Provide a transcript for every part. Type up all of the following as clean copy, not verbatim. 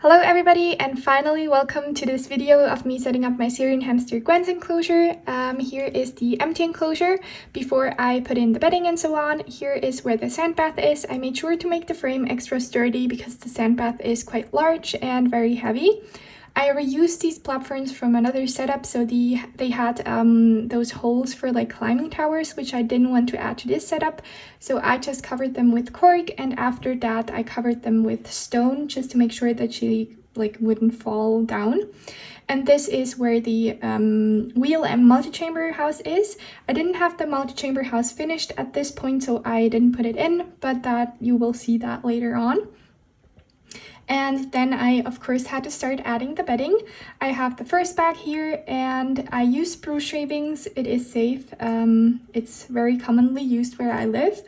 Hello everybody, and finally welcome to this video of me setting up my Syrian hamster Gwen's enclosure. Here is the empty enclosure before I put in the bedding and so on. Here is where the sand bath is. I made sure to make the frame extra sturdy because the sand bath is quite large and very heavy. I reused these platforms from another setup, so they had those holes for like climbing towers, which I didn't want to add to this setup. So I just covered them with cork, and after that I covered them with stone just to make sure that she like wouldn't fall down. And this is where the wheel and multi-chamber house is. I didn't have the multi-chamber house finished at this point, so I didn't put it in, but that you will see that later on. And then I, of course, had to start adding the bedding. I have the first bag here, and I use spruce shavings. It is safe. It's very commonly used where I live.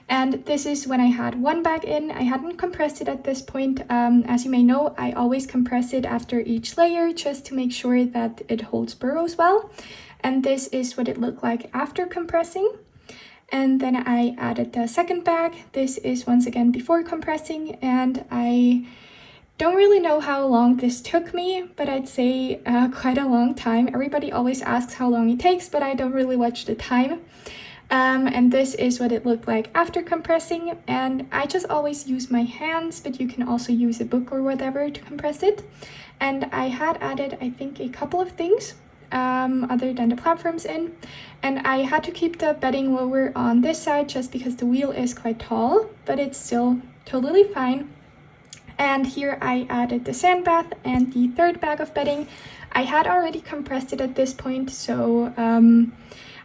And this is when I had one bag in. I hadn't compressed it at this point. As you may know, I always compress it after each layer just to make sure that it holds burrows well. And this is what it looked like after compressing. And then I added the second bag. This is once again before compressing, and I don't really know how long this took me, but I'd say quite a long time. Everybody always asks how long it takes, but I don't really watch the time. And this is what it looked like after compressing, and I just always use my hands, but you can also use a book or whatever to compress it. And I had added, I think, a couple of things other than the platforms in, and I had to keep the bedding lower on this side just because the wheel is quite tall, but it's still totally fine. And here I added the sand bath and the third bag of bedding. I had already compressed it at this point, so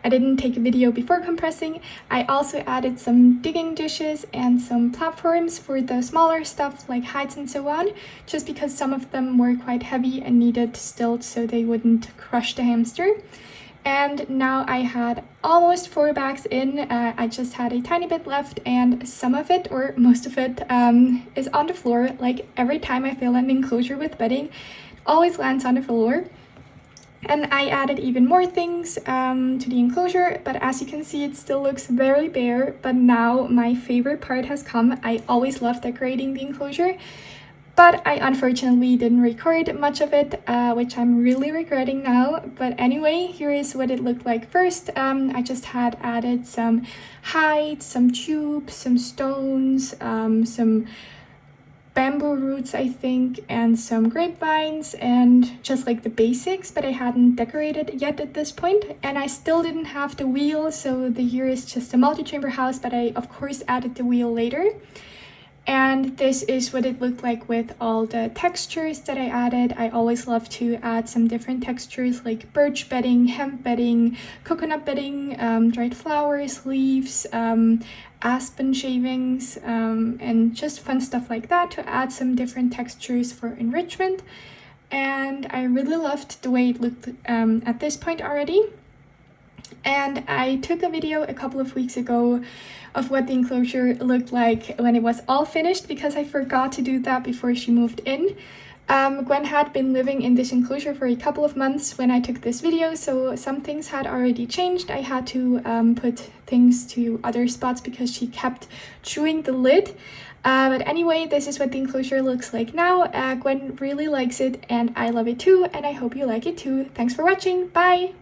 I didn't take a video before compressing. I also added some digging dishes and some platforms for the smaller stuff like hides and so on, just because some of them were quite heavy and needed stilts so they wouldn't crush the hamster. And now I had almost 4 bags in. I just had a tiny bit left, and some of it, or most of it, is on the floor. Like every time I fill an enclosure with bedding, it always lands on the floor. And I added even more things to the enclosure, but as you can see, it still looks very bare. But now my favorite part has come. I always love decorating the enclosure, but I unfortunately didn't record much of it, which I'm really regretting now. But anyway, here is what it looked like first. I just had added some hides, some tubes, some stones, some bamboo roots, I think, and some grapevines, and just like the basics, but I hadn't decorated yet at this point. And I still didn't have the wheel, so here is just a multi-chamber house, but I of course added the wheel later. And this is what it looked like with all the textures that I added. I always love to add some different textures like birch bedding, hemp bedding, coconut bedding, dried flowers, leaves, aspen shavings, and just fun stuff like that to add some different textures for enrichment. And I really loved the way it looked at this point already. And I took a video a couple of weeks ago of what the enclosure looked like when it was all finished, because I forgot to do that before she moved in. Gwen had been living in this enclosure for a couple of months when I took this video, so some things had already changed. I had to put things to other spots because she kept chewing the lid. But anyway, this is what the enclosure looks like now. Gwen really likes it, and I love it too, and I hope you like it too. Thanks for watching. Bye!